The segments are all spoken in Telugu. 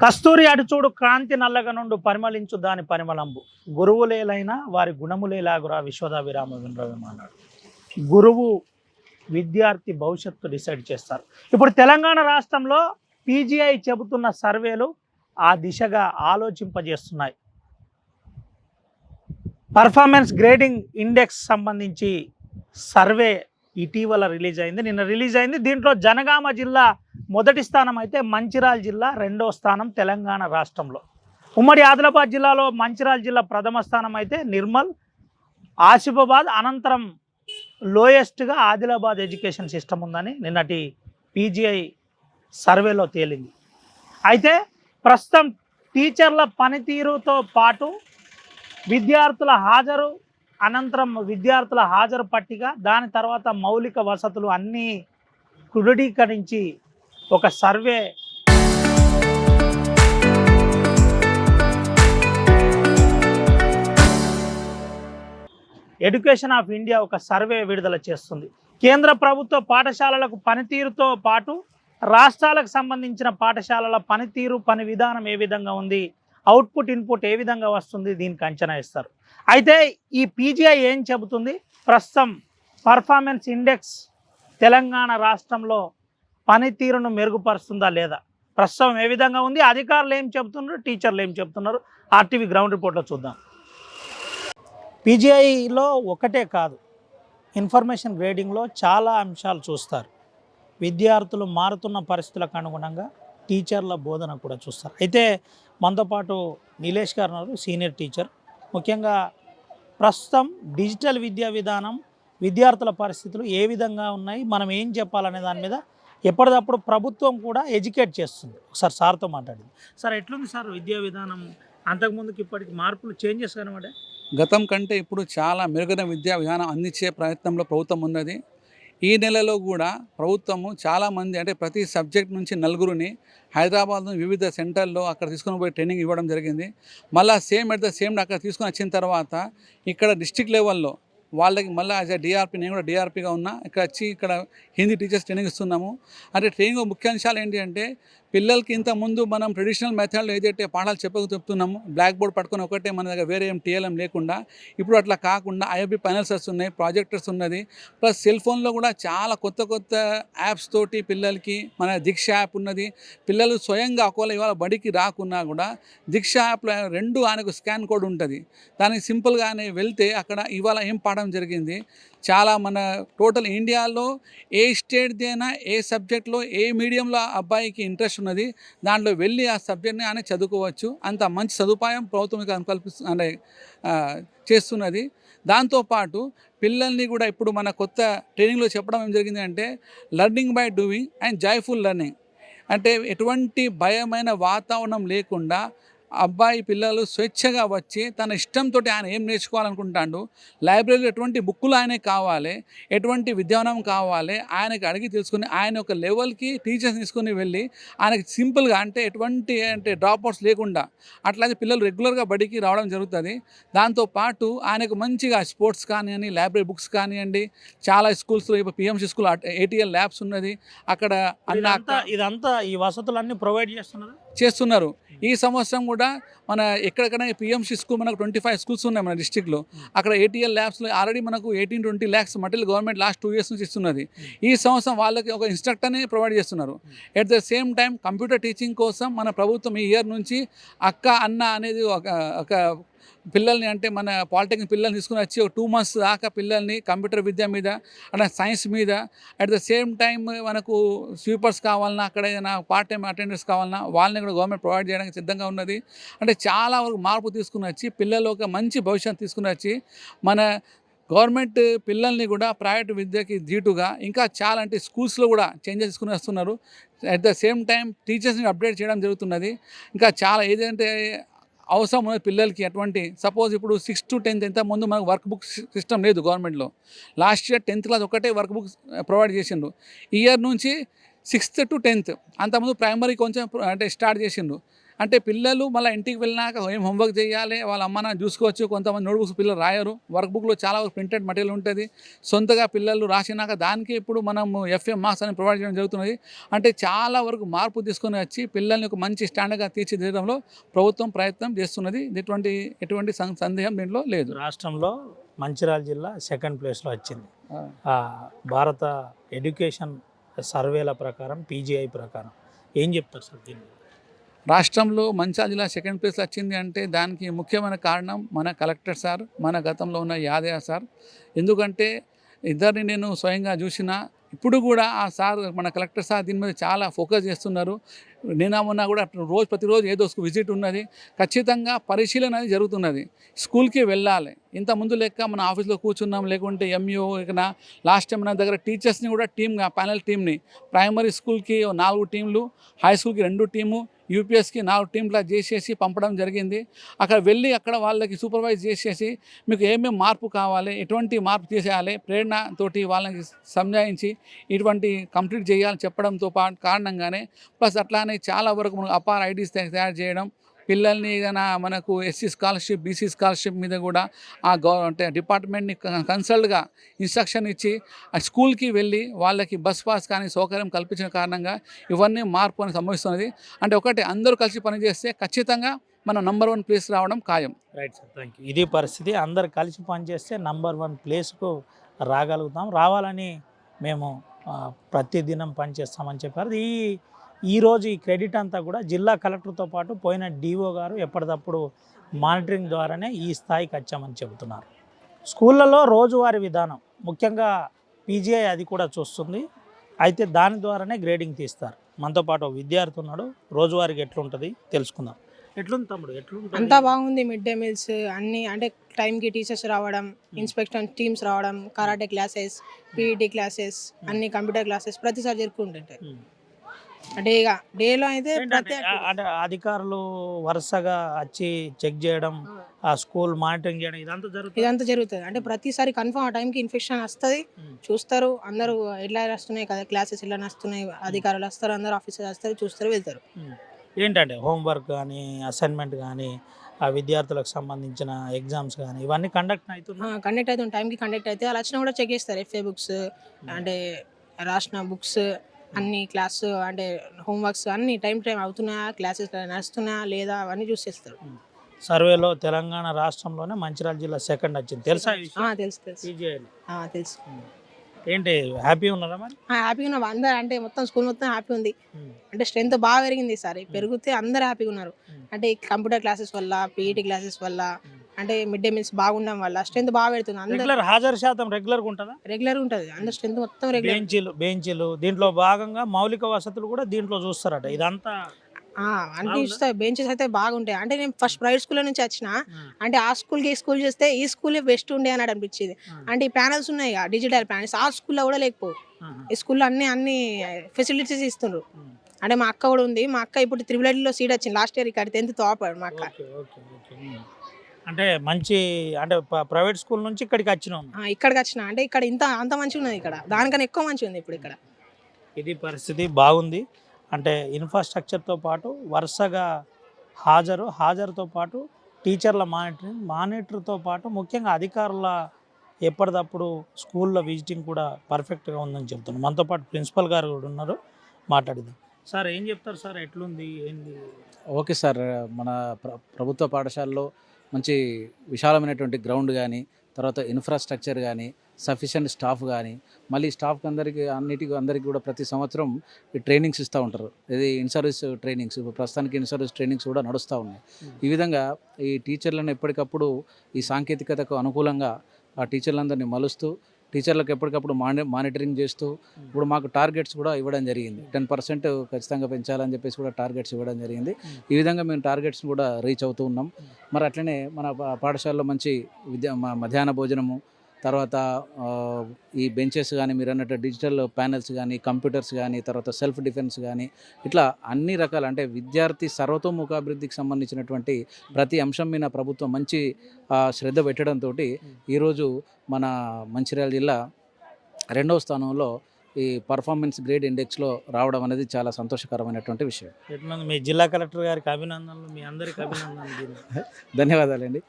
కస్తూరి అడుచూడు క్రాంతి నల్లగనుండు పరిమళించు దాని పరిమళంబు గురువులేలైనా వారి గుణములేలాగురా విశ్వదాభిరామ వినరవేమన్నాడు. గురువు విద్యార్థి భవిష్యత్తు డిసైడ్ చేస్తారు. ఇప్పుడు తెలంగాణ రాష్ట్రంలో పీజీఐ చెబుతున్న సర్వేలు ఆ దిశగా ఆలోచింపజేస్తున్నాయి. పర్ఫార్మెన్స్ గ్రేడింగ్ ఇండెక్స్ సంబంధించి సర్వే ఇటీవల నిన్న రిలీజ్ అయింది. దీంట్లో జనగామ జిల్లా మొదటి స్థానం అయితే మంచిర్యాల జిల్లా రెండో స్థానం తెలంగాణ రాష్ట్రంలో. ఉమ్మడి ఆదిలాబాద్ జిల్లాలో మంచిర్యాల జిల్లా ప్రథమ స్థానం అయితే నిర్మల్, ఆసిఫాబాద్ అనంతరం లోయెస్ట్గా ఆదిలాబాద్ ఎడ్యుకేషన్ సిస్టమ్ ఉందని నిన్నటి పీజీఐ సర్వేలో తేలింది. అయితే ప్రస్తుతం టీచర్ల పనితీరుతో పాటు విద్యార్థుల హాజరు, అనంతరం విద్యార్థుల హాజరు పట్టిక, దాని తర్వాత మౌలిక వసతులు అన్నీ క్రోడీకరించి ఒక సర్వే ఎడ్యుకేషన్ ఆఫ్ ఇండియా ఒక సర్వే విడుదల చేస్తుంది. కేంద్ర ప్రభుత్వ పాఠశాలలకు పనితీరుతో పాటు రాష్ట్రాలకు సంబంధించిన పాఠశాలల పనితీరు, పని విధానం ఏ విధంగా ఉంది, అవుట్పుట్ ఇన్పుట్ ఏ విధంగా వస్తుంది, దీనికి అంచనా ఇస్తారు. అయితే ఈ పీజీఐ ఏం చెబుతుంది, ప్రస్తుతం పర్ఫార్మెన్స్ ఇండెక్స్ తెలంగాణ రాష్ట్రంలో పనితీరును మెరుగుపరుస్తుందా లేదా, ప్రస్తుతం ఏ విధంగా ఉంది, అధికారులు ఏం చెబుతున్నారు, టీచర్లు ఏం చెబుతున్నారు, ఆర్టీవీ గ్రౌండ్ రిపోర్ట్లో చూద్దాం. పీజీఐలో ఒకటే కాదు, ఇన్ఫర్మేషన్ గ్రేడింగ్లో చాలా అంశాలు చూస్తారు. విద్యార్థులు మారుతున్న పరిస్థితులకు అనుగుణంగా టీచర్ల బోధన కూడా చూస్తారు. అయితే మనతో పాటు నీలేష్ గారు ఉన్నారు, సీనియర్ టీచర్. ముఖ్యంగా ప్రస్తుతం డిజిటల్ విద్యా విధానం, విద్యార్థుల పరిస్థితులు ఏ విధంగా ఉన్నాయి, మనం ఏం చెప్పాలనే దాని మీద ఎప్పటికప్పుడు ప్రభుత్వం కూడా ఎడ్యుకేట్ చేస్తుంది. ఒకసారి సార్తో మాట్లాడింది. సార్, ఎట్లుంది సార్ విద్యా విధానం? అంతకుముందుకు ఇప్పటికి మార్పులు, చేంజెస్ కనబడే? గతం కంటే ఇప్పుడు చాలా మెరుగైన విద్యా విధానం అందించే ప్రయత్నంలో ప్రభుత్వం ఉన్నది. ఈ నెలలో కూడా ప్రభుత్వము చాలామంది, అంటే ప్రతి సబ్జెక్ట్ నుంచి నలుగురిని హైదరాబాద్లో వివిధ సెంటర్లో అక్కడ తీసుకొని పోయి ట్రైనింగ్ ఇవ్వడం జరిగింది. మళ్ళీ ఎట్ ద సేమ్ అక్కడ తీసుకొని వచ్చిన తర్వాత ఇక్కడ డిస్ట్రిక్ట్ లెవెల్లో వాళ్ళకి మళ్ళీ యాజ్ ఎ డిఆర్పి, నేను కూడా డిఆర్పిగా ఉన్నా, ఇక్కడ వచ్చి ఇక్కడ హిందీ టీచర్స్ ట్రైనింగ్ ఇస్తున్నాము. అంటే ట్రైనింగ్ ముఖ్యాంశాలు ఏంటి అంటే, పిల్లలకి ఇంతకుముందు మనం ట్రెడిషనల్ మెథడ్లో ఏదైతే పాఠాలు చెప్తున్నాము, బ్లాక్ బోర్డ్ పట్టుకొని ఒకటే, మన దగ్గర వేరే ఏం టీఎల్ఎం లేకుండా, ఇప్పుడు అట్లా కాకుండా ఐఓబి ప్యానల్స్ వస్తున్నాయి, ప్రాజెక్టర్స్ ఉన్నది. ప్లస్ సెల్ ఫోన్లో కూడా చాలా కొత్త కొత్త యాప్స్ తోటి పిల్లలకి, మన దీక్ష యాప్ ఉన్నది. పిల్లలు స్వయంగా ఒకవేళ ఇవాళ బడికి రాకున్నా కూడా దీక్ష యాప్లో రెండు ఆయనకు స్కాన్ కోడ్ ఉంటుంది. దానికి సింపుల్గానే వెళ్తే అక్కడ ఇవాళ ఏం పాఠం జరిగింది, చాలా మన టోటల్ ఇండియాలో ఏ స్టేట్ది అయినా ఏ సబ్జెక్ట్లో ఏ మీడియంలో అబ్బాయికి ఇంట్రెస్ట్ ఉన్నది, దాంట్లో వెళ్ళి ఆ సబ్జెక్ట్ని ఆయన చదువుకోవచ్చు. అంత మంచి సదుపాయం ప్రభుత్వం కల్పిస్తు చేస్తున్నది. దాంతోపాటు పిల్లల్ని కూడా ఇప్పుడు మన కొత్త ట్రైనింగ్లో చెప్పడం ఏం జరిగింది అంటే, learning by doing and joyful learning. అంటే ఎటువంటి భయమైన వాతావరణం లేకుండా అబ్బాయి పిల్లలు స్వేచ్ఛగా వచ్చి తన ఇష్టంతో ఆయన ఏం నేర్చుకోవాలనుకుంటాడు, లైబ్రరీలో ఎటువంటి బుక్కులు ఆయనకి కావాలి, ఎటువంటి విద్యావనం కావాలి, ఆయనకి అడిగి తెలుసుకుని ఆయన ఒక లెవెల్కి టీచర్స్ తీసుకుని వెళ్ళి ఆయనకి సింపుల్గా, అంటే ఎటువంటి డ్రాప్ అవుట్స్ లేకుండా అట్లయితే పిల్లలు రెగ్యులర్గా బడికి రావడం జరుగుతుంది. దాంతోపాటు ఆయనకు మంచిగా స్పోర్ట్స్ కానివ్వండి, లైబ్రరీ బుక్స్ కానివ్వండి, చాలా స్కూల్స్లో ఇప్పుడు పిఎంసి స్కూల్ ఏటీఎల్ ల్యాబ్స్ ఉన్నది, అక్కడ ఇదంతా ఈ వసతులన్నీ ప్రొవైడ్ చేస్తున్నారు. ఈ సంవత్సరం కూడా మన ఎక్కడెక్కడ పిఎంసి స్కూల్ మనకు 25 స్కూల్స్ ఉన్నాయి మన డిస్టిక్లో. అక్కడ ఏటీఎల్ ల్యాబ్స్లో ఆల్రెడీ మనకు 18-20 lakhs material government last 2 years నుంచి ఇస్తున్నది. ఈ సంవత్సరం వాళ్ళకి ఒక ఇన్స్ట్రక్టర్ని ప్రొవైడ్ చేస్తున్నారు. At the same time computer teaching కోసం మన ప్రభుత్వం ఈ ఇయర్ నుంచి అక్క అన్న అనేది ఒక పిల్లల్ని, అంటే మన పాలిటెక్నిక్ పిల్లల్ని తీసుకుని వచ్చి ఒక 2 months దాకా పిల్లల్ని కంప్యూటర్ విద్య మీద, అంటే సైన్స్ మీద, అట్ ద సేమ్ టైం మనకు స్వీపర్స్ కావాలన్నా, అక్కడ ఏదైనా పార్ట్ టైం అటెండర్స్ కావాలన్నా వాళ్ళని కూడా గవర్నమెంట్ ప్రొవైడ్ చేయడానికి సిద్ధంగా ఉన్నది. అంటే చాలా వరకు మార్పు తీసుకుని వచ్చి పిల్లలు ఒక మంచి భవిష్యత్తు తీసుకుని వచ్చి మన గవర్నమెంట్ పిల్లల్ని కూడా ప్రైవేట్ విద్యకి ధీటుగా ఇంకా చాలా, అంటే స్కూల్స్లో కూడా చేంజెస్ తీసుకుని వస్తున్నారు. అట్ ద సేమ్ టైం టీచర్స్ని అప్డేట్ చేయడం జరుగుతున్నది. ఇంకా చాలా ఏదంటే అవసరం ఉన్నది పిల్లలకి. అటువంటి సపోజ్ ఇప్పుడు 6th to 10th ఇంతకుముందు మనకు వర్క్ బుక్ సిస్టమ్ లేదు గవర్నమెంట్లో. లాస్ట్ ఇయర్ 10th class ఒకటే వర్క్ బుక్ ప్రొవైడ్ చేసిండ్రు. ఈ ఇయర్ నుంచి 6th to 10th. అంతకుముందు ప్రైమరీ కొంచెం అంటే స్టార్ట్ చేసిండ్రు. అంటే పిల్లలు మళ్ళీ ఇంటికి వెళ్ళినాక ఏం హోంవర్క్ చేయాలి, వాళ్ళ అమ్మ నాన్న చూసుకోవచ్చు. కొంతమంది నోట్బుక్స్ పిల్లలు రాయరు, వర్క్ బుక్లో చాలా ప్రింటెడ్ మెటీరియల్ ఉంటుంది. సొంతగా పిల్లలు రాసినాక దానికి ఇప్పుడు మనం FM మార్క్స్ అని ప్రొవైడ్ చేయడం జరుగుతున్నది. అంటే చాలా వరకు మార్పు తీసుకొని వచ్చి పిల్లల్ని ఒక మంచి స్టాండర్డ్గా తీర్చిదిద్దడంలో ప్రభుత్వం ప్రయత్నం చేస్తున్నది. ఎటువంటి సందేహం దీంట్లో లేదు. రాష్ట్రంలో మంచిర్యాల జిల్లా సెకండ్ ప్లేస్లో వచ్చింది. భారత ఎడ్యుకేషన్ సర్వేల ప్రకారం, PGI ప్రకారం ఏం చెప్తారు సార్ దీన్ని? రాష్ట్రంలో మంచిర్యాల జిల్లా సెకండ్ ప్లేస్లో వచ్చింది అంటే దానికి ముఖ్యమైన కారణం మన కలెక్టర్ సార్, మన గతంలో ఉన్న యాదయ్య సార్. ఎందుకంటే ఇద్దరిని నేను స్వయంగా చూసిన, ఇప్పుడు కూడా ఆ సార్, మన కలెక్టర్ సార్ దీని మీద చాలా ఫోకస్ చేస్తున్నారు. మొన్న కూడా ప్రతిరోజు ఏదో విజిట్ ఉన్నది. ఖచ్చితంగా పరిశీలన అనేది జరుగుతున్నది. స్కూల్కి వెళ్ళాలి. ఇంత ముందు లెక్క మన ఆఫీస్లో కూర్చున్నాం, లేకుంటే MUO ఇక్కడ లాస్ట్ టైం మన దగ్గర టీచర్స్ని కూడా ప్యానెల్ టీమ్ని ప్రైమరీ స్కూల్కి 4 టీంలు, హై స్కూల్కి 2 టీము, UPSకి 4 టీంలా చేసేసి పంపడం జరిగింది. అక్కడ వెళ్ళి అక్కడ వాళ్ళకి సూపర్వైజ్ చేసేసి మీకు ఏమేమి మార్పు కావాలి, ఎటువంటి మార్పు చేసేయాలి, ప్రేరణతోటి వాళ్ళకి సంజాయించి ఇటువంటి కంప్లీట్ చేయాలని చెప్పడంతో కారణంగానే ప్లస్ అట్లానే చాలా వరకు మనకు అపార్ IDs తయారు చేయడం, పిల్లల్ని ఏదైనా మనకు SC స్కాలర్షిప్, BC స్కాలర్షిప్ మీద కూడా అంటే డిపార్ట్మెంట్ని కన్సల్ట్గా ఇన్స్ట్రక్షన్ ఇచ్చి ఆ స్కూల్కి వెళ్ళి వాళ్ళకి బస్ పాస్ కానీ సౌకర్యం కల్పించిన కారణంగా ఇవన్నీ మార్పు అని సంభవిస్తున్నది. అంటే ఒకటి, అందరూ కలిసి పనిచేస్తే ఖచ్చితంగా మనం నంబర్ 1 ప్లేస్ రావడం ఖాయం. Right sir, thank you. ఇది పరిస్థితి. అందరు కలిసి పనిచేస్తే నంబర్ 1 ప్లేస్కు రాగలుగుతాం. రావాలని మేము ప్రతిదినం పనిచేస్తామని చెప్పారు. ఈరోజు ఈ క్రెడిట్ అంతా కూడా జిల్లా కలెక్టర్తో పాటు పోయిన DO గారు ఎప్పటికప్పుడు మానిటరింగ్ ద్వారానే ఈ స్థాయికి వచ్చామని చెబుతున్నారు. స్కూళ్ళలో రోజువారీ విధానం ముఖ్యంగా PGI అది కూడా చూస్తుంది. అయితే దాని ద్వారానే గ్రేడింగ్ తీస్తారు. మనతో పాటు ఒక విద్యార్థి ఉన్నాడు. రోజువారీకి ఎట్లుంటుంది తెలుసుకుందాం. ఎట్లుంది తమ్ముడు? ఎట్లుంటుంది? అంతా బాగుంది. మిడ్ డే మీల్స్ అన్నీ, అంటే టైంకి టీచర్స్ రావడం, ఇన్స్పెక్షన్ టీమ్స్ రావడం, కరాటే క్లాసెస్, PET క్లాసెస్, అన్ని కంప్యూటర్ క్లాసెస్ ప్రతిసారి జరుపుకుంటుంటాయి. అంటే ఇక డేలో అయితే అంటే అధికారులు వరుసగా వచ్చి చెక్ చేయడం, ఆ స్కూల్ మానిటరింగ్ చేయడం ఇదంతా జరుగుతుంది. అంటే ప్రతిసారి కన్ఫర్మ్ ఆ టైంకి ఇన్ఫెక్షన్ వస్తుంది, చూస్తారు. అందరూ ఎట్లా వస్తున్నాయి కదా క్లాసెస్, ఎలా వస్తున్నాయి, అధికారులు వస్తారు, అందరూ ఆఫీసర్ వస్తారు, చూస్తారు, వెళ్తారు. ఏంటంటే హోంవర్క్ కానీ, అసైన్మెంట్ కానీ, ఆ విద్యార్థులకు సంబంధించిన ఎగ్జామ్స్ కానీ ఇవన్నీ కండక్ట్ అవుతుంది. టైంకి కండక్ట్ అయితే అలా వచ్చినా కూడా చెక్ చేస్తారు. FA బుక్స్ అంటే రాసిన బుక్స్ అన్ని, క్లాస్ అంటే హోంవర్క్స్ అన్ని టైం అవుతున్నాయా, క్లాసెస్ నడుస్తున్నాయా లేదా అవన్నీ చూసేస్తారు. సర్వేలో తెలంగాణ రాష్ట్రంలోనే మంచిర్యాల జిల్లా సెకండ్ వచ్చింది. తెలుసా? తెలుసు. తెలుసు. ఏంటి, హ్యాపీ ఉన్నారా మరి? హ్యాపీగా ఉన్నాం అందరు. అంటే మొత్తం స్కూల్ మొత్తం హ్యాపీ ఉంది. అంటే స్ట్రెంత్ బాగా పెరిగింది ఈసారి. పెరిగితే అందరు హ్యాపీగా ఉన్నారు. అంటే కంప్యూటర్ క్లాసెస్ వల్ల, PET క్లాసెస్ వల్ల, అంటే మిడ్ డే మీల్స్ బాగుండడం వల్ల స్ట్రెంత్ బాగా పెడుతుంది. అందరూ హాజరు శాతం రెగ్యులర్గా ఉంటుందా? రెగ్యులర్ ఉంటుంది. అందరు స్ట్రెంత్ మొత్తం రెగ్యులర్. బెంచీలు దీంట్లో భాగంగా మౌలిక వసతులు కూడా దీంట్లో చూస్తారట. ఇదంతా అన్ని చూస్తాయి. బెంచెస్ అయితే బాగుంటాయి. అంటే నేను ఫస్ట్ ప్రైవేట్ స్కూల్ నుంచి వచ్చిన, అంటే ఆ స్కూల్కి ఈ స్కూల్ చూస్తే ఈ స్కూలే బెస్ట్ ఉండే అని అనిపించింది. అంటే ఈ ప్యానల్స్ ఉన్నాయి, డిజిటల్ ప్యానల్స్, ఆ స్కూల్లో కూడా లేకపోవు. ఈ స్కూల్లో అన్ని ఫెసిలిటీస్ ఇస్తుండ్రు. అంటే మా అక్క కూడా ఉంది. మా అక్క ఇప్పుడు త్రిబుల్ సీట్ వచ్చింది లాస్ట్ ఇయర్. ఇక్కడ 10th టాప్ మా అక్క. అంటే మంచి, అంటే ప్రైవేట్ స్కూల్ నుంచి ఇక్కడికి వచ్చిన అంటే ఇక్కడ అంత మంచిగా ఉన్నది. ఇక్కడ దానికన్నా ఎక్కువ మంచిగా ఉంది ఇప్పుడు ఇక్కడ. ఇది పరిస్థితి బాగుంది. అంటే ఇన్ఫ్రాస్ట్రక్చర్తో పాటు వరుసగా హాజరుతో పాటు టీచర్ల మానిటర్తో పాటు ముఖ్యంగా అధికారుల ఎప్పటికప్పుడు స్కూల్లో విజిటింగ్ కూడా పర్ఫెక్ట్గా ఉందని చెప్తున్నారు. మనతో పాటు ప్రిన్సిపల్ గారు కూడా ఉన్నారు, మాట్లాడిద్దాం. సార్ ఏం చెప్తారు సార్, ఎట్లుంది ఏంది? ఓకే సార్, మన ప్రభుత్వ పాఠశాలలో మంచి విశాలమైనటువంటి గ్రౌండ్ కానీ, తర్వాత ఇన్ఫ్రాస్ట్రక్చర్ కానీ, సఫిషియెంట్ స్టాఫ్ కానీ, మళ్ళీ స్టాఫ్కి అందరికీ కూడా ప్రతి సంవత్సరం ఈ ట్రైనింగ్స్ ఇస్తూ ఉంటారు. ఇది ఇన్ సర్వీస్ ట్రైనింగ్స్, ప్రస్తుతానికి ఇన్ సర్వీస్ ట్రైనింగ్స్ కూడా నడుస్తూ ఉన్నాయి. ఈ విధంగా ఈ టీచర్లను ఎప్పటికప్పుడు ఈ సాంకేతికతకు అనుకూలంగా ఆ టీచర్లందరినీ మలుస్తూ, టీచర్లకు ఎప్పటికప్పుడు మానిటరింగ్ చేస్తూ, ఇప్పుడు మాకు టార్గెట్స్ కూడా ఇవ్వడం జరిగింది. 10% ఖచ్చితంగా పెంచాలని చెప్పేసి కూడా టార్గెట్స్ ఇవ్వడం జరిగింది. ఈ విధంగా మేము టార్గెట్స్ని కూడా రీచ్ అవుతూ ఉన్నాం. మరి అట్లనే మన పాఠశాలలో మంచి మధ్యాహ్న భోజనము, తర్వాత ఈ బెంచెస్ కానీ, మీరు అన్నట్టు డిజిటల్ ప్యానెల్స్ కానీ, కంప్యూటర్స్ కానీ, తర్వాత సెల్ఫ్ డిఫెన్స్ కానీ, ఇట్లా అన్ని రకాల, అంటే విద్యార్థి సర్వతోముఖాభివృద్ధికి సంబంధించినటువంటి ప్రతి అంశం మీద ప్రభుత్వం మంచి శ్రద్ధ పెట్టడంతో ఈరోజు మన మంచిర్యాల జిల్లా 2వ స్థానంలో ఈ పర్ఫార్మెన్స్ గ్రేడ్ ఇండెక్స్లో రావడం అనేది చాలా సంతోషకరమైనటువంటి విషయం. ఎట్లా మీ జిల్లా కలెక్టర్ గారికి అభినందనలు, మీ అందరికి అభినందనలు దీనికి. ధన్యవాదాలండి.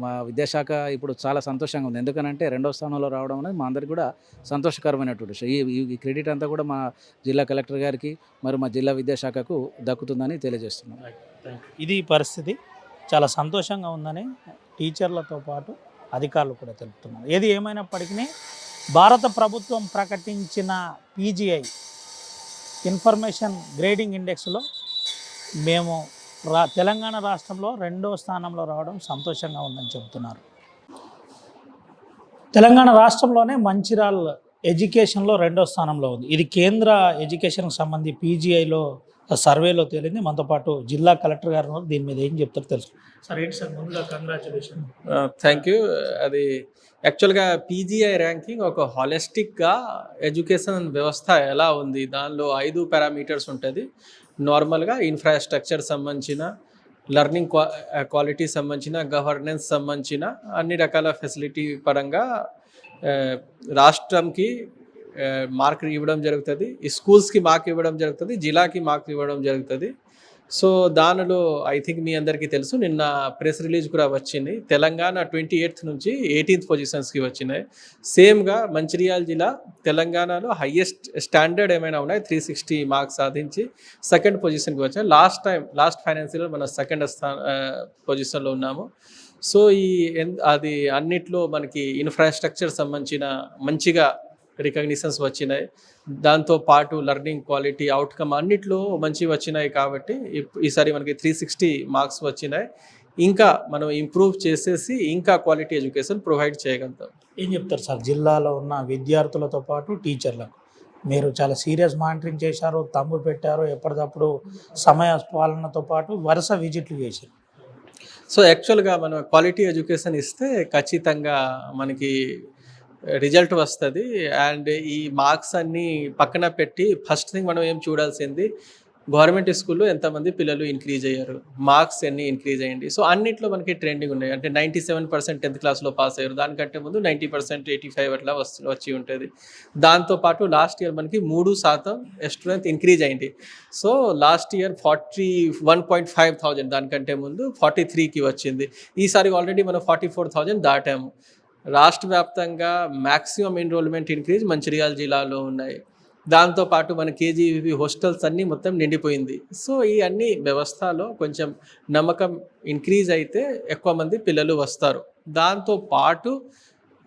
మా విద్యాశాఖ ఇప్పుడు చాలా సంతోషంగా ఉంది. ఎందుకనంటే 2వ స్థానంలో రావడం అనేది మా అందరికి కూడా సంతోషకరమైనటువంటి విషయం. ఈ క్రెడిట్ అంతా కూడా మా జిల్లా కలెక్టర్ గారికి మరియు మా జిల్లా విద్యాశాఖకు దక్కుతుందని తెలియజేస్తున్నాం. ఇది పరిస్థితి. చాలా సంతోషంగా ఉందని టీచర్లతో పాటు అధికారులు కూడా తెలుపుతున్నారు. ఏది ఏమైనప్పటికీ భారత ప్రభుత్వం ప్రకటించిన పీజీఐ ఇన్ఫర్మేషన్ గ్రేడింగ్ ఇండెక్స్లో మేము తెలంగాణ రాష్ట్రంలో 2వ స్థానంలో రావడం సంతోషంగా ఉందని చెబుతున్నారు. తెలంగాణ రాష్ట్రంలోనే మంచిర్యాల ఎడ్యుకేషన్లో 2వ స్థానంలో ఉంది. ఇది కేంద్ర ఎడ్యుకేషన్కి సంబంధించి పీజీఐలో సర్వేలో తేలింది. మనతో పాటు జిల్లా కలెక్టర్ గారు ఉన్నారు. దీని మీద ఏం చెప్తారు తెలుసు సార్. ఏంటి సార్, ముందుగా కంగ్రాచులేషన్. Thank you. అది యాక్చువల్గా పీజీఐ ర్యాంకింగ్ ఒక హాలిస్టిక్గా ఎడ్యుకేషన్ వ్యవస్థ ఎలా ఉంది, దానిలో 5 పారామీటర్స్ ఉంటుంది. నార్మల్గా ఇన్ఫ్రాస్ట్రక్చర్ సంబంధించిన, లెర్నింగ్ క్వాలిటీ సంబంధించిన, గవర్నెన్స్ సంబంధించిన అన్ని రకాల ఫెసిలిటీ పరంగా రాష్ట్రంకి మార్క్ ఇవ్వడం జరుగుతుంది, ఈ స్కూల్స్కి మార్క్ ఇవ్వడం జరుగుతుంది, జిల్లాకి మార్క్ ఇవ్వడం జరుగుతుంది. సో దానిలో ఐ థింక్ మీ అందరికీ తెలుసు, నిన్న ప్రెస్ రిలీజ్ కూడా వచ్చింది. తెలంగాణ 28th నుంచి 18th పొజిషన్స్కి వచ్చినాయి. సేమ్గా మంచిర్యాల జిల్లా తెలంగాణలో హయ్యెస్ట్ స్టాండర్డ్ ఏమైనా ఉన్నాయి, 360 మార్క్స్ సాధించి 2nd పొజిషన్కి వచ్చాయి. లాస్ట్ ఫైనాన్షియల్ మన 2nd పొజిషన్లో ఉన్నాము. సో అది అన్నిట్లో మనకి ఇన్ఫ్రాస్ట్రక్చర్ సంబంధించిన మంచిగా రికగ్నిషన్స్ వచ్చినాయి. దాంతోపాటు లెర్నింగ్ క్వాలిటీ, అవుట్కమ్ అన్నిట్లో మంచివి వచ్చినాయి. కాబట్టి ఈసారి మనకి 360 మార్క్స్ వచ్చినాయి. ఇంకా మనం ఇంప్రూవ్ చేసేసి ఇంకా క్వాలిటీ ఎడ్యుకేషన్ ప్రొవైడ్ చేయగలుగుతాం. ఏం చెప్తారు సార్, జిల్లాలో ఉన్న విద్యార్థులతో పాటు టీచర్లకు మీరు చాలా సీరియస్ మానిటరింగ్ చేశారు, తంబు పెట్టారు, ఎప్పటికప్పుడు సమయ పాలనతో పాటు వరుస విజిట్లు చేశారు. సో యాక్చువల్గా మనం క్వాలిటీ ఎడ్యుకేషన్ ఇస్తే ఖచ్చితంగా మనకి రిజల్ట్ వస్తుంది. అండ్ ఈ మార్క్స్ అన్నీ పక్కన పెట్టి ఫస్ట్ థింగ్ మనం ఏం చూడాల్సింది, గవర్నమెంట్ స్కూల్లో ఎంతమంది పిల్లలు ఇంక్రీజ్ అయ్యారు, మార్క్స్ ఎన్ని ఇంక్రీజ్ అయ్యింది. సో అన్నిట్లో మనకి ట్రెండింగ్ ఉన్నాయి. అంటే 97% 10th క్లాస్లో పాస్ అయ్యారు, దానికంటే ముందు 90%, 85 అట్లా వచ్చి ఉంటుంది. దాంతోపాటు లాస్ట్ ఇయర్ మనకి 3% స్టూడెంట్ ఇంక్రీజ్ అయింది. సో లాస్ట్ ఇయర్ 41,500, దానికంటే ముందు 43కి వచ్చింది. ఈసారి ఆల్రెడీ మనం 44,000 దాటాము. రాష్ట్ర వ్యాప్తంగా మ్యాక్సిమం ఎన్రోల్మెంట్ ఇంక్రీజ్ మంచిర్యాల జిల్లాలో ఉన్నాయి. దాంతోపాటు మన కేజీవి హాస్టల్స్ అన్నీ మొత్తం నిండిపోయింది. సో ఈ అన్ని వ్యవస్థలో కొంచెం నమ్మకం ఇంక్రీజ్ అయితే ఎక్కువ మంది పిల్లలు వస్తారు. దాంతోపాటు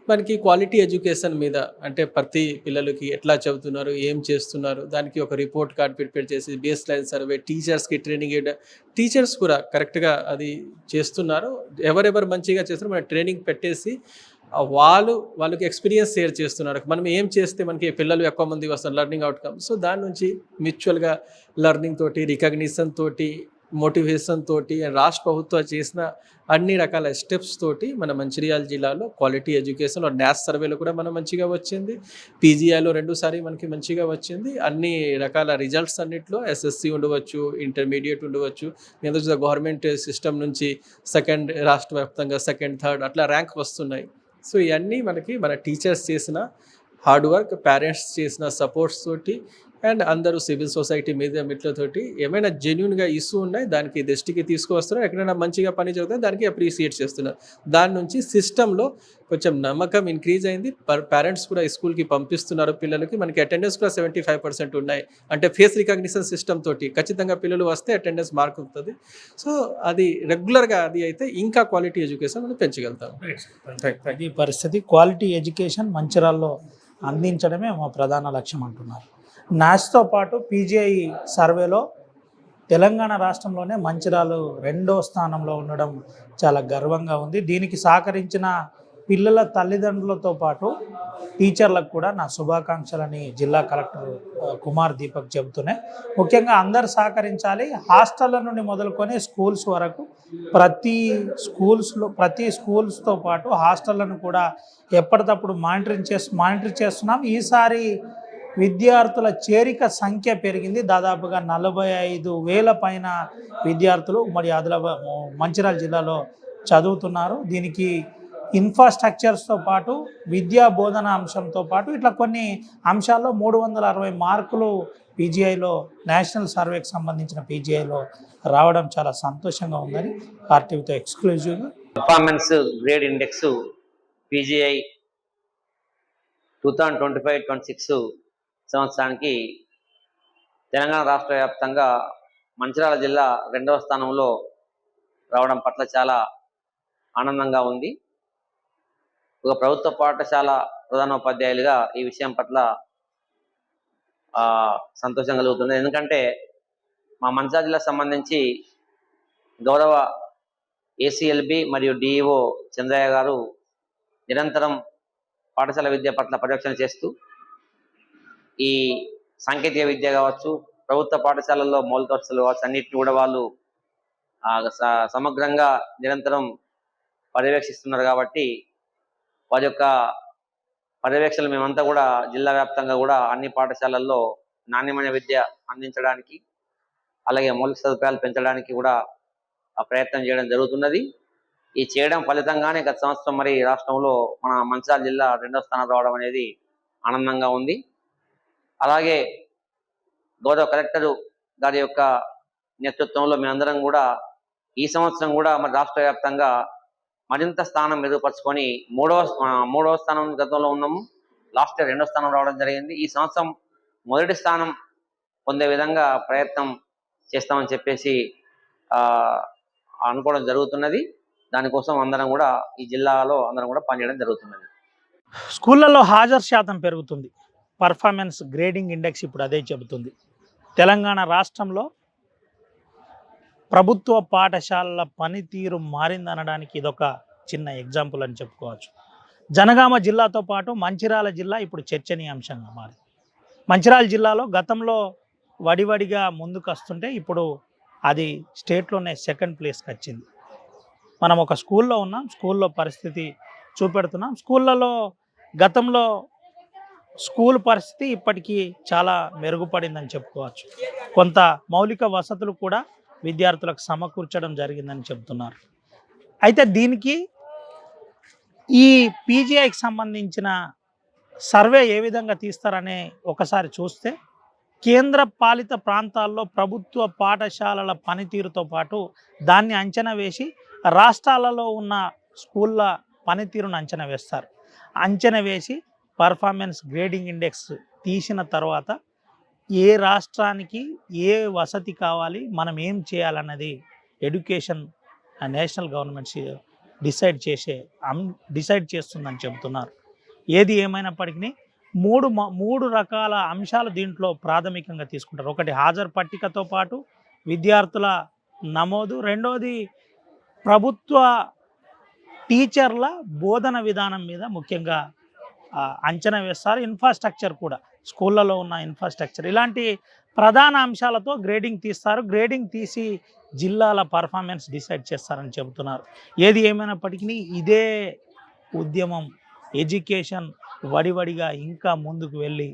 మనకి క్వాలిటీ ఎడ్యుకేషన్ మీద, అంటే ప్రతి పిల్లలకి ఎట్లా చదువుతున్నారు, ఏం చేస్తున్నారు, దానికి ఒక రిపోర్ట్ కార్డ్ ప్రిపేర్ చేసి బేస్ లైన్ సర్వే, టీచర్స్కి ట్రైనింగ్ ఇవ్వడం, టీచర్స్ కూడా కరెక్ట్గా అది చేస్తున్నారు. ఎవరెవరు మంచిగా చేస్తున్నారు మనం ట్రైనింగ్ పెట్టేసి వాళ్ళకి ఎక్స్పీరియన్స్ షేర్ చేస్తున్నారు. మనం ఏం చేస్తే మనకి పిల్లలు ఎక్కువ మంది వస్తారు, లెర్నింగ్ అవుట్కమ్. సో దాని నుంచి మ్యూచువల్గా లెర్నింగ్ తోటి, రికగ్నిషన్ తోటి, మోటివేషన్ తోటి, రాష్ట్ర ప్రభుత్వం చేసిన అన్ని రకాల స్టెప్స్ తోటి మన మంచిర్యాల జిల్లాలో క్వాలిటీ ఎడ్యుకేషన్ న్యాస్ సర్వేలో కూడా మనం మంచిగా వచ్చింది. పీజీఐలో 2సారి మనకి మంచిగా వచ్చింది. అన్ని రకాల రిజల్ట్స్ అన్నిట్లో ఎస్ఎస్సి ఉండవచ్చు, ఇంటర్మీడియట్ ఉండవచ్చు, లేదా గవర్నమెంట్ సిస్టమ్ నుంచి 2nd రాష్ట్ర వ్యాప్తంగా 2nd, 3rd అట్లా ర్యాంక్ వస్తున్నాయి. సో ఇవన్నీ మనకి మన టీచర్స్ చేసిన హార్డ్ వర్క్, పేరెంట్స్ చేసిన సపోర్ట్స్ తోటి, అండ్ అందరూ సివిల్ సొసైటీ మీడియా మిట్లతోటి ఏమైనా జెన్యున్గా ఇష్యూ ఉన్నాయి దానికి దృష్టికి తీసుకువస్తున్నారు. ఎక్కడైనా మంచిగా పని జరుగుతుంది దానికి అప్రిషియేట్ చేస్తున్నారు. దాని నుంచి సిస్టంలో కొంచెం నమ్మకం ఇంక్రీజ్ అయింది. పేరెంట్స్ కూడా స్కూల్కి పంపిస్తున్నారు పిల్లలకి. మనకి అటెండెన్స్ కూడా 75% ఉన్నాయి. అంటే ఫేస్ రికగ్నిషన్ సిస్టమ్ తోటి ఖచ్చితంగా పిల్లలు వస్తే అటెండెన్స్ మార్క్ అవుతుంది. సో అది రెగ్యులర్గా అది అయితే ఇంకా క్వాలిటీ ఎడ్యుకేషన్ మనం పెంచగలుగుతాం. ఇది పరిస్థితి. క్వాలిటీ ఎడ్యుకేషన్ మంచిర్యాలలో అందించడమే మా ప్రధాన లక్ష్యం అంటున్నారు. నాస్తో పాటు పీజీఐ సర్వేలో తెలంగాణ రాష్ట్రంలోనే మంచిర్యాల 2వ స్థానంలో ఉండడం చాలా గర్వంగా ఉంది. దీనికి సహకరించిన పిల్లల తల్లిదండ్రులతో పాటు టీచర్లకు కూడా నా శుభాకాంక్షలని జిల్లా కలెక్టర్ కుమార్ దీపక్ చెబుతున్నాయి. ముఖ్యంగా అందరు సహకరించాలి. హాస్టళ్ళ నుండి మొదలుకొని స్కూల్స్ వరకు ప్రతి స్కూల్స్తో పాటు హాస్టళ్లను కూడా ఎప్పటికప్పుడు మానిటర్ చేస్తున్నాం. ఈసారి విద్యార్థుల చేరిక సంఖ్య పెరిగింది. దాదాపుగా 45,000 పైన విద్యార్థులు మరి మంచిర్యాల జిల్లాలో చదువుతున్నారు. దీనికి ఇన్ఫ్రాస్ట్రక్చర్స్తో పాటు విద్యా బోధన అంశంతో పాటు ఇట్లా కొన్ని అంశాల్లో 360 మార్కులు పీజీఐలో నేషనల్ సర్వేకి సంబంధించిన పీజీఐలో రావడం చాలా సంతోషంగా ఉందని ఆర్టీవీతో ఎక్స్క్లూజివ్గా. పర్ఫార్మెన్స్ గ్రేడ్ ఇండెక్స్ పీజీఐ 2025-26 సంవత్సరానికి తెలంగాణ రాష్ట్ర వ్యాప్తంగా మంచిర్యాల జిల్లా 2వ స్థానంలో రావడం పట్ల చాలా ఆనందంగా ఉంది. ఒక ప్రభుత్వ పాఠశాల ప్రధానోపాధ్యాయులుగా ఈ విషయం పట్ల సంతోషం కలుగుతుంది. ఎందుకంటే మా మంచిర్యాల జిల్లాకు సంబంధించి గౌరవ ఏసీఎల్బి మరియు డిఈఓ చంద్రయ్య గారు నిరంతరం పాఠశాల విద్య పట్ల పర్యవేక్షణ చేస్తూ ఈ సాంకేతిక విద్య కావచ్చు, ప్రభుత్వ పాఠశాలల్లో మౌలిక వసతులు కావచ్చు, అన్నిటిని కూడా వాళ్ళు సమగ్రంగా నిరంతరం పర్యవేక్షిస్తున్నారు. కాబట్టి వారి యొక్క పర్యవేక్షణలు మేమంతా కూడా జిల్లా వ్యాప్తంగా కూడా అన్ని పాఠశాలల్లో నాణ్యమైన విద్య అందించడానికి, అలాగే మౌలిక సదుపాయాలు పెంచడానికి కూడా ప్రయత్నం చేయడం జరుగుతున్నది. ఈ చేయడం ఫలితంగానే గత సంవత్సరం మరి రాష్ట్రంలో మన మంచిర్యాల జిల్లా 2వ స్థానం రావడం అనేది ఆనందంగా ఉంది. అలాగే గౌరవ కలెక్టరు గారి యొక్క నేతృత్వంలో మేమందరం కూడా ఈ సంవత్సరం కూడా మరి రాష్ట్ర వ్యాప్తంగా మరింత స్థానం మెరుగుపరుచుకొని మూడవ స్థానం గతంలో ఉన్నాము. లాస్ట్ ఇయర్ 2వ స్థానం రావడం జరిగింది. ఈ సంవత్సరం మొదటి స్థానం పొందే విధంగా ప్రయత్నం చేస్తామని చెప్పేసి అనుకోవడం జరుగుతున్నది. దానికోసం అందరం కూడా ఈ జిల్లాలో అందరం కూడా పనిచేయడం జరుగుతున్నది. స్కూళ్ళల్లో హాజరు శాతం పెరుగుతుంది. పర్ఫార్మెన్స్ గ్రేడింగ్ ఇండెక్స్ ఇప్పుడు అదే చెబుతుంది. తెలంగాణ రాష్ట్రంలో ప్రభుత్వ పాఠశాలల పనితీరు మారిందనడానికి ఇదొక చిన్న ఎగ్జాంపుల్ అని చెప్పుకోవచ్చు. జనగామ జిల్లాతో పాటు మంచిర్యాల జిల్లా ఇప్పుడు చర్చనీయాంశంగా మారింది. మంచిర్యాల జిల్లాలో గతంలో వడివడిగా ముందుకు వస్తుంటే ఇప్పుడు అది స్టేట్లోనే 2nd ప్లేస్కి వచ్చింది. మనం ఒక స్కూల్లో ఉన్నాం, స్కూల్లో పరిస్థితి చూపెడుతున్నాం. స్కూళ్ళలో గతంలో స్కూల్ పరిస్థితి ఇప్పటికీ చాలా మెరుగుపడిందని చెప్పుకోవచ్చు. కొంత మౌలిక వసతులు కూడా విద్యార్థులకు సమకూర్చడం జరిగిందని చెబుతున్నారు. అయితే దీనికి ఈ పీజీఐకి సంబంధించిన సర్వే ఏ విధంగా తీస్తారనే ఒకసారి చూస్తే, కేంద్ర పాలిత ప్రాంతాల్లో ప్రభుత్వ పాఠశాలల పనితీరుతో పాటు దాన్ని అంచనా వేసి రాష్ట్రాలలో ఉన్న స్కూళ్ళ పనితీరును అంచనా వేస్తారు. అంచనా వేసి పర్ఫార్మెన్స్ గ్రేడింగ్ ఇండెక్స్ తీసిన తర్వాత ఏ రాష్ట్రానికి ఏ వసతి కావాలి, మనం ఏం చేయాలన్నది ఎడ్యుకేషన్ నేషనల్ గవర్నమెంట్ డిసైడ్ చేస్తుందని చెబుతున్నారు. ఏది ఏమైనప్పటికీ మూడు రకాల అంశాలు దీంట్లో ప్రాథమికంగా తీసుకుంటారు. ఒకటి హాజరు పట్టికతో పాటు విద్యార్థుల నమోదు, రెండోది ప్రభుత్వ టీచర్ల బోధన విధానం మీద ముఖ్యంగా అంచనా వేస్తారు. ఇన్ఫ్రాస్ట్రక్చర్ కూడా, స్కూళ్ళలో ఉన్న ఇన్ఫ్రాస్ట్రక్చర్, ఇలాంటి ప్రధాన అంశాలతో గ్రేడింగ్ తీస్తారు. గ్రేడింగ్ తీసి జిల్లాల పర్ఫార్మెన్స్ డిసైడ్ చేస్తారని చెబుతున్నారు. ఏది ఏమైనప్పటికీ ఇదే ఉద్యమం ఎడ్యుకేషన్ వడివడిగా ఇంకా ముందుకు వెళ్ళి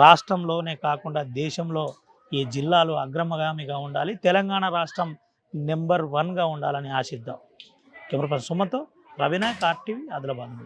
రాష్ట్రంలోనే కాకుండా దేశంలో ఈ జిల్లాలు అగ్రమగామిగా ఉండాలి. తెలంగాణ రాష్ట్రం నెంబర్ 1గా ఉండాలని ఆశిద్దాం. కెమెరా పర్సన్ సుమతో, రవినాయక్, ఆర్టీవీ, ఆదిలాబాద్.